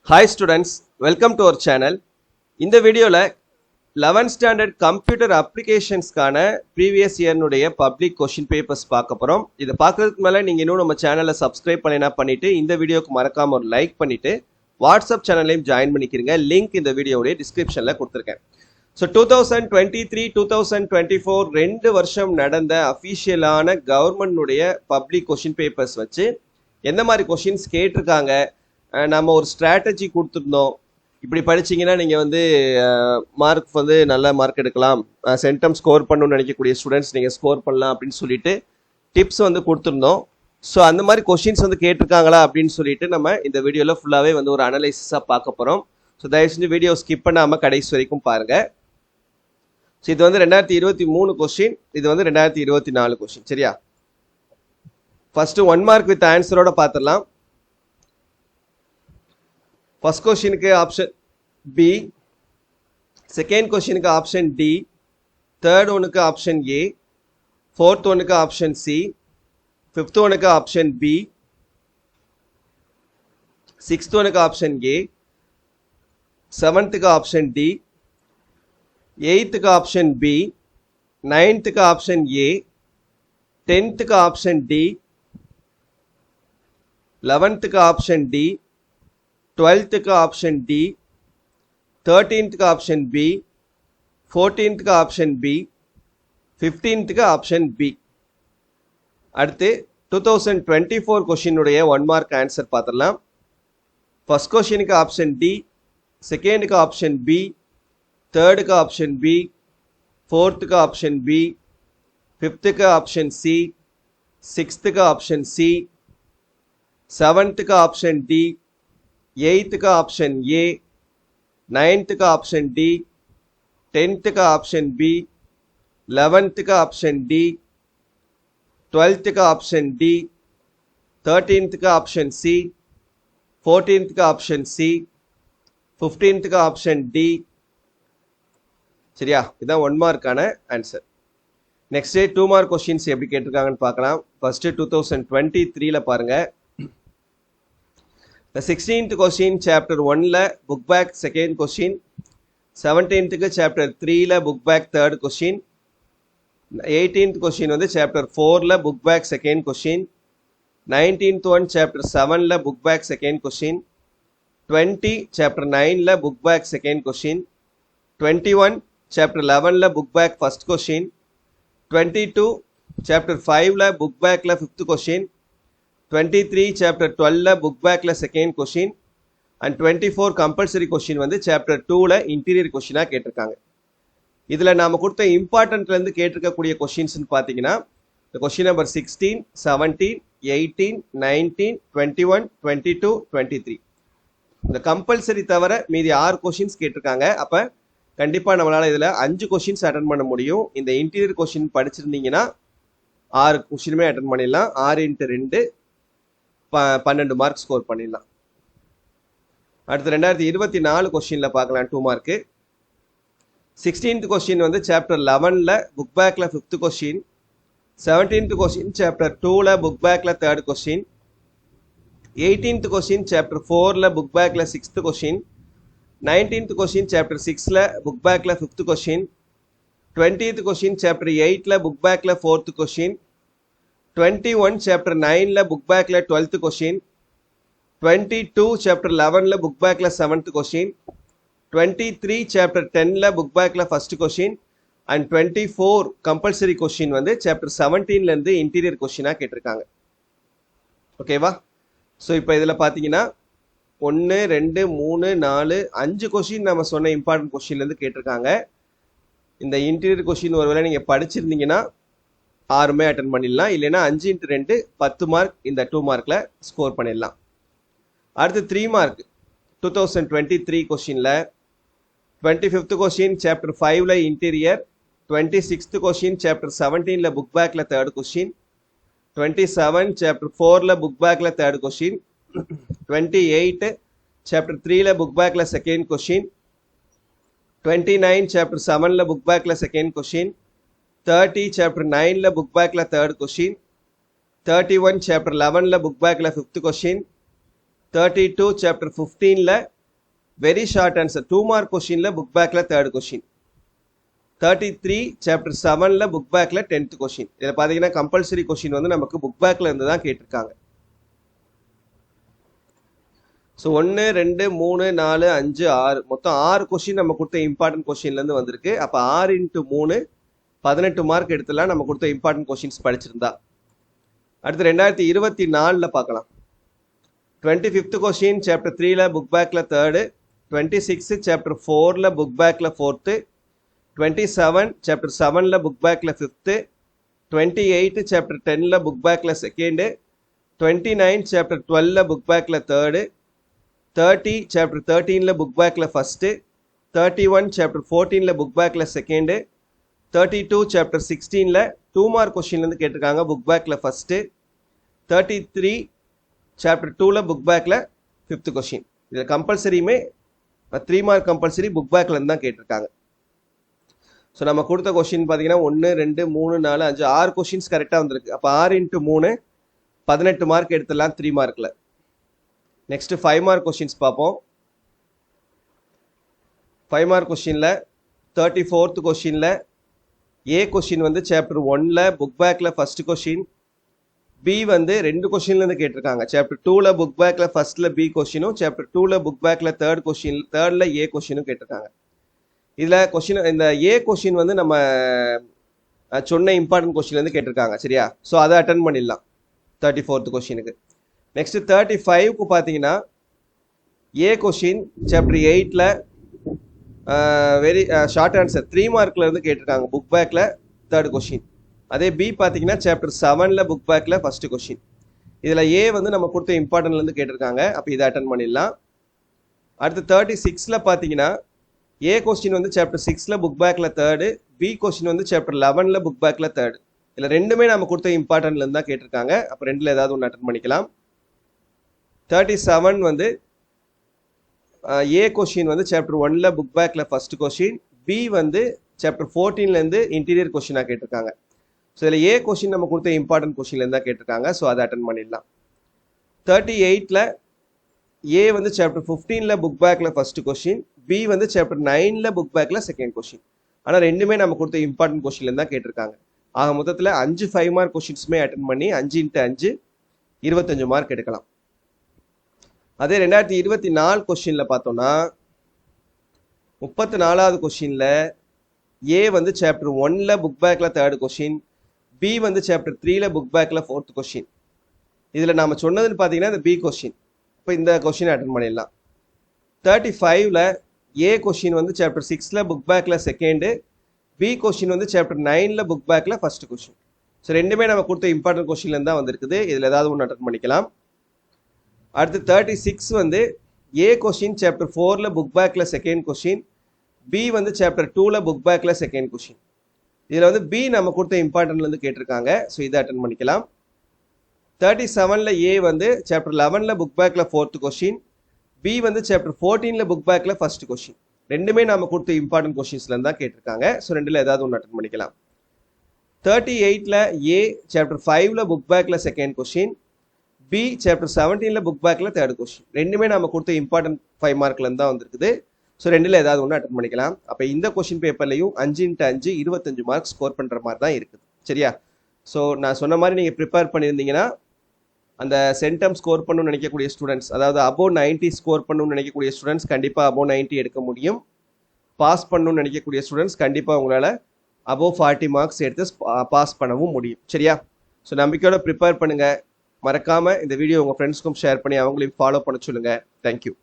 Hi students, welcome to our channel. இந்த வீடியோல 11th standard computer applications கான previous year நுடைய public question papers பார்க்க போறோம். இத பார்க்கிறதுக்கு மேல நீங்க இன்னும் நம்ம சேனலை subscribe பண்ணலைனா பண்ணிட்டு இந்த வீடியோக்கு மறக்காம ஒரு லைக் பண்ணிட்டு வாட்ஸ்அப் சேனலையும் ஜாயின் பண்ணிக்கிறீங்க. லிங்க் இந்த வீடியோவுடைய டிஸ்கிரிப்ஷன்ல கொடுத்திருக்கேன். ஸோ 2023-2024 ரெண்டு வருஷம் நடந்த அஃபிஷியலான கவர்மெண்ட்னுடைய பப்ளிக் கொஷின் பேப்பர்ஸ் வச்சு எந்த மாதிரி கொஷின்ஸ் கேட்டிருக்காங்க, நம்ம ஒரு ஸ்ட்ராட்டஜி கொடுத்துருந்தோம். இப்படி படிச்சிங்கன்னா நீங்கள் வந்து மார்க் வந்து நல்ல மார்க் எடுக்கலாம், சென்டம் ஸ்கோர் பண்ணணும்னு நினைக்கக்கூடிய ஸ்டூடெண்ட்ஸ் நீங்கள் ஸ்கோர் பண்ணலாம் அப்படின்னு சொல்லிட்டு டிப்ஸ் வந்து கொடுத்துருந்தோம். ஸோ அந்த மாதிரி கொஷின்ஸ் வந்து கேட்டிருக்காங்களா அப்படின்னு சொல்லிட்டு நம்ம இந்த வீடியோவில் ஃபுல்லாகவே வந்து ஒரு அனலைசிஸாக பார்க்க போகிறோம். ஸோ தயவு செஞ்சு வீடியோ ஸ்கிப் பண்ணாமல் கடைசி வரைக்கும் பாருங்கள். ஸோ இது வந்து 2023 கொஸ்டின், இது வந்து 2024 கொஸ்டின். சரியா? ஃபர்ஸ்ட் 1 மார்க் வித் ஆன்சரோட பார்த்துடலாம். ஃபர்ஸ்ட் கொஸ்டினுக்கு ஆப்ஷன் பி, செகண்ட் கொஸ்டினுக்கு ஆப்ஷன் டி, தேர்ட் ஒனுக்கு ஆப்ஷன் ஏ, ஃபோர்த் ஒனுக்கு ஆப்ஷன் சி, ஃபிஃப்த் ஒனுக்கு ஆப்ஷன் பி, சிக்ஸ்த் ஒனுக்கு ஆப்ஷன் ஏ, செவன்த்துக்கு ஆப்ஷன் டி, எயித்துக்கு ஆப்ஷன் பி, நைன்த்துக்கு option A, 10th option D, 11th option D, 12th option D, 13th option B, 14th option B, 15th option B. அடுத்து 2024 கொஸ்டினுடைய 1 mark answer பார்த்துடலாம். First கொஸ்டினுக்கு option D, செகண்டுக்கு option B, தேர்டுக்கு option B, ஃபோர்த்துக்கு option B, ஃபிஃப்த்துக்கு option C, சிக்ஸ்த்துக்கு option C, செவன்த்துக்கு option D, எயித்துக்கு ஆப்ஷன் ஏ, நைன்த்துக்கு option D, 10th option B, 11th option D, 12th option D, 13th option C, 14th option C, 15th option D. சரியா? இதுதான் 1 மார்க்கான answer. Next 2 mark questions எப்படி கேட்டிருக்காங்கன்னு பார்க்கலாம். ஃபர்ஸ்ட் 2023ல பாருங்க. 16th கொஸ்டின் சாப்டர் 1ல book back second question, 17th chapter 3ல book back third question, 18th question வந்து சாப்டர் 4ல book back second question, 19th one chapter 7ல book back second question, 20 chapter 9ல book back second question, 21 chapter 11ல book back first question, 22 chapter 5ல book பேக்ல fifth question, 23 chapter 12ல book பேக்ல second question and 24 compulsory question வந்து chapter 2ல interior கொஸ்டினா கேட்டிருக்காங்க. இதுல நாம கொடுத்த இம்பார்ட்டன்ட்ல இருந்து கேட்டிருக்கக்கூடிய கொஸ்டின்ஸ் பாத்தீங்கன்னா கொஸ்டின் நம்பர் 16, 17, 18, 19, 21, 22, 23 இந்த கம்பல்சரி தவிர மீதி 6 கொஸ்டின்ஸ் கேட்டிருக்காங்க. அப்ப கண்டிப்பா நம்மளால இதுல 5 கொஸ்டின்ஸ் அட்டன் பண்ண முடியும். இந்த இன்டீரியர் கொஸ்டின் படிச்சிருந்தீங்கன்னா 6 கொஸ்டினுமே அட்டன் பண்ணிடலாம். 6 × 2 12 மார்க் ஸ்கோர் பண்ணிடலாம். அடுத்து 2024 கொஸ்டின்ல பார்க்கலாம் 2 மார்க்கு. 16th கொஸ்டின் வந்து சாப்டர் 11ல புக் பேக்ல 5th question, 17th question chapter 2ல புக் பேக்ல third question, 18th question chapter 4ல புக் பேக்ல 6th question, 19th question chapter 6ல புக் பேக்ல 5th question, 20th question chapter 8ல புக் பேக்ல 4th கொஸ்டின், 21 சாப்டர் 9ல புக் பேக்ல 12th கொஸ்டின், 22 சாப்டர் 11ல புக் பேக்ல 7th கொஸ்டின், 23 சாப்டர் 10ல புக் பேக்ல first question and 24 compulsory question வந்து சாப்டர் 17ல இருந்து இன்டீரியர் கொஸ்டினா கேட்டிருக்காங்க. ஓகேவா? ஸோ இப்போ இதில் பார்த்தீங்கன்னா 1, 2, 3, 4, 5 கொஸ்டின் நம்ம சொன்ன இம்பார்ட்டன்ட் கொஸ்டின்லேருந்து கேட்டிருக்காங்க. இந்த இன்டீரியர் கொஸ்டின் ஒருவேளை நீங்கள் படிச்சிருந்தீங்கன்னா 6மே அட்டன் பண்ணிடலாம். இல்லைன்னா 5 × 2 10 மார்க் இந்த 2 மார்க்கில் ஸ்கோர் பண்ணிடலாம். அடுத்து 3 மார்க் 2023 கொஸ்டினில் 25th கொஸ்டின் சாப்டர் 5ல இன்டீரியர், 26th கொஸ்டின் சாப்டர் 17ல புக் பேக்கில் தேர்ட் கொஸ்டின், 27 சாப்டர் 4ல புக் பேக்கில் தேர்ட் கொஸ்டின், 28 சாப்டர் 3ல புக் பேக்ல செகண்ட் கொஸ்டின், 29 சாப்டர் 7ல புக் பேக்ல செகண்ட் கொஸ்டின், 30 சாப்டர் 9ல புக் பேக்ல தேர்ட் கொஸ்டின், 31 சாப்டர் 11ல புக் பேக்ல ஃபிஃப்த் கொஸ்டின், 32 சாப்டர் 15ல வெரி ஷார்ட் ஆன்சர் 2 மார்க் கொஸ்டின்ல புக் பேக்ல தேர்ட் கொஸ்டின். 33 சாப்டர் 7ல புக் பேக்ல 10th கொஸ்டின். இதில் பார்த்தீங்கன்னா கம்பல்சரி கொஸ்டின் வந்து நமக்கு புக் பேக்ல இருந்து தான் கேட்டிருக்காங்க. ஸோ 1 2 3 4 5 6 மொத்தம் 6 கொஸ்டின் நம்ம கொடுத்த இம்பார்ட்டன்ட் கொஸ்டின்லேருந்து வந்திருக்கு. அப்போ 6 × 3 18 மார்க் எடுத்துலாம் நம்ம கொடுத்த இம்பார்ட்டன்ட் கொஸ்டின்ஸ் படிச்சிருந்தா. அடுத்து 2024ல் பார்க்கலாம். 25th கொஸ்டின் சாப்டர் 3ல புக் பேக்ல தேர்டு, 26 சாப்டர் 4ல புக் பேக்ல ஃபோர்த்து, 27 சாப்டர் 7ல புக் பேக்ல ஃபிஃப்த்து, 28 சாப்டர் 10ல புக் பேக்ல செகண்டு, 29 சாப்டர் 12ல புக் பேக்ல தேர்டு, 30 சாப்டர் 13ல புக் பேக்ல ஃபர்ஸ்ட், 31 சாப்டர் 14ல புக் பேக்ல செகண்ட், 32 சாப்டர் 16ல 2 மார்க் கொஸ்டின்ல இருந்து கேட்டிருக்காங்க புக் பேக்ல ஃபர்ஸ்ட், 33 சாப்டர் 2ல புக் பேக்ல 5th கொஸ்டின். இதுல கம்பல்சரியுமே 3 மார்க் கம்பல்சரி புக் பேக்ல இருந்து தான் கேட்டிருக்காங்க. ஸோ நம்ம கொடுத்த கொஸ்டின் பார்த்தீங்கன்னா 1 2 3 4 5 6 கொஸ்டின்ஸ் கரெக்டாக வந்திருக்கு. அப்போ 6 × 3 18 மார்க் எடுத்துடலாம் 3 மார்க்கில். நெக்ஸ்ட் 5 மார்க் கொஸ்டின்ஸ் பார்ப்போம். 5 மார்க் கொஸ்டின்ல 34th கொஸ்டின்ல ஏ கொஸ்டின் வந்து சாப்டர் 1ல புக் பேக்ல ஃபர்ஸ்ட் கொஸ்டின், பி வந்து 2 கொஸ்டின்லேருந்து கேட்டிருக்காங்க. சாப்டர் 2ல புக் பேக்ல ஃபர்ஸ்ட்ல பி கொஸ்டினும், சாப்டர் 2ல புக் பேக்ல தேர்ட்ல ஏ கொஸ்டினும் கேட்டிருக்காங்க. இதில் கொஸ்டின் இந்த ஏ கொஸ்டின் வந்து நம்ம சொன்ன இம்பார்ட்டன்ட் கொஸ்டின்லேருந்து கேட்டிருக்காங்க. சரியா? ஸோ அதை அட்டன் பண்ணிடலாம் 34th கொஸ்டினுக்கு. நெக்ஸ்ட் 35க்கு பார்த்தீங்கன்னா ஏ கொஸ்டின் சாப்டர் 8ல வெரி ஷார்ட் ஆன்சர் 3 மார்க்ல இருந்து கேட்டிருக்காங்க புக் பேக்ல தேர்ட் கொஸ்டின். அதே பி பார்த்தீங்கன்னா சாப்டர் 7ல புக் பேக்ல ஃபர்ஸ்ட் கொஸ்டின். இதில் ஏ வந்து நம்ம கொடுத்த இம்பார்ட்டன்ட்லேருந்து கேட்டிருக்காங்க. அப்போ இதை அட்டன் பண்ணிடலாம். அடுத்து 36ல பார்த்தீங்கன்னா ஏ கொஸ்டின் வந்து சாப்டர் 6ல புக் பேக்ல தேர்டு, பி கொஸ்டின் வந்து சாப்டர் 11ல புக் பேக்ல தேர்டு. இதில் ரெண்டுமே நம்ம கொடுத்த இம்பார்ட்டன்ட்லேருந்து தான் கேட்டிருக்காங்க. அப்போ ரெண்டில் ஏதாவது ஒன்று அட்டன் பண்ணிக்கலாம். 37 வந்து ஏ கொஸ்டின் வந்து சாப்டர் 1ல புக் பேக்ல ஃபர்ஸ்ட் கொஸ்டின், பி வந்து சாப்டர் 14லேருந்து இன்டீரியர் கொஸ்டினாக கேட்டிருக்காங்க. ஸோ இதில் ஏ கொஸ்டின் நம்ம கொடுத்த இம்பார்ட்டன்ட் கொஸ்டின்லேருந்து தான் கேட்டிருக்காங்க. ஸோ அதை அட்டன் பண்ணிடலாம். 38ல ஏ வந்து சாப்டர் 15ல புக் பேக்ல ஃபர்ஸ்ட் கொஸ்டின், பி வந்து சாப்டர் 9ல புக் பேக்ல செகண்ட் கொஸ்டின். ஆனால் ரெண்டுமே நம்ம கொடுத்த இம்பார்ட்டன்ட் கொஸ்டின்லேருந்து தான் கேட்டிருக்காங்க. ஆக மொத்தத்தில் 5 5 மார்க் கொஸ்டின்ஸுமே அட்டன் பண்ணி 5 × 5 25 மார்க் எடுக்கலாம். அதே 2024 கொஸ்டின்ல பார்த்தோம்னா 34வது கொஸ்டின்ல ஏ வந்து சாப்டர் 1ல புக் பேக்ல தேர்ட் கொஸ்டின், பி வந்து சாப்டர் 3ல புக் பேக்ல ஃபோர்த் கொஸ்டின். இதில் நாம சொன்னதுன்னு பார்த்தீங்கன்னா இந்த பி கொஸ்டின். இப்போ இந்த கொஸ்டின் அட்டன் பண்ணிடலாம். 35ல ஏ கொஸ்டின் வந்து சாப்டர் 6ல புக் பேக்ல செகண்டு, பி கொஸ்டின் வந்து சாப்டர் 9ல புக் பேக்ல ஃபர்ஸ்ட் கொஸ்டின். ஸோ ரெண்டுமே நம்ம கொடுத்த இம்பார்ட்டன்ட் கொஸ்டின்லேருந்து தான் வந்திருக்குது. இதில் ஏதாவது ஒன்று அட்டன் பண்ணிக்கலாம். அடுத்து 36 வந்து ஏ கொஸ்டின் சாப்டர் 4ல புக் பேக்ல செகண்ட் கொஸ்டின், பி வந்து சாப்டர் 2ல புக் பேக்ல செகண்ட் கொஸ்டின். இதில் வந்து பி நம்ம கொடுத்த இம்பார்ட்டன்ட்லேருந்து கேட்டிருக்காங்க. ஸோ இதை அட்டன் பண்ணிக்கலாம். 37ல ஏ வந்து சாப்டர் 11ல புக் பேக்ல ஃபோர்த் கொஸ்டின், பி வந்து சாப்டர் 14ல புக் பேக்ல ஃபர்ஸ்ட் கொஸ்டின். ரெண்டுமே நம்ம கொடுத்த இம்பார்ட்டன்ட் கொஸ்டின்ஸ்லேருந்து தான் கேட்டிருக்காங்க. ஸோ ரெண்டில் ஏதாவது ஒன்று அட்டன் பண்ணிக்கலாம். 38ல ஏ சாப்டர் 5ல புக் பேக்ல செகண்ட் கொஸ்டின், பி சாப்டர் 17ல புக் பேக்ல தேர்ட் கொஸ்டின். ரெண்டுமே நம்ம கொடுத்த இம்பார்ட்டன்ட் 5 மார்க்லேருந்து தான் வந்திருக்குது. ஸோ ரெண்டில் ஏதாவது ஒன்று அட்டன் பண்ணிக்கலாம். அப்போ இந்த கொஸ்டின் பேப்பர்லையும் 5 × 5 25 மார்க் ஸ்கோர் பண்ணுற மாதிரி தான் இருக்குது. சரியா? ஸோ நான் சொன்ன மாதிரி நீங்கள் ப்ரிப்பேர் பண்ணியிருந்தீங்கன்னா அந்த சென்டம் ஸ்கோர் பண்ணணும்னு நினைக்கக்கூடிய ஸ்டூடெண்ட்ஸ், அதாவது அபோவ் 90 ஸ்கோர் பண்ணணும்னு நினைக்கக்கூடிய ஸ்டூடெண்ட்ஸ் கண்டிப்பாக அபோவ் 90 எடுக்க முடியும். பாஸ் பண்ணணும்னு நினைக்கக்கூடிய ஸ்டூடெண்ட்ஸ் கண்டிப்பாக உங்களால் அபோவ் 40 மார்க்ஸ் எடுத்து பாஸ் பண்ணவும் முடியும். சரியா? ஸோ நம்பிக்கையோட ப்ரிப்பேர் பண்ணுங்கள். மறக்காமல் இந்த வீடியோ உங்கள் ஃப்ரெண்ட்ஸ்க்கும் ஷேர் பண்ணி அவங்களையும் ஃபாலோ பண்ண சொல்லுங்கள். தேங்க்யூ.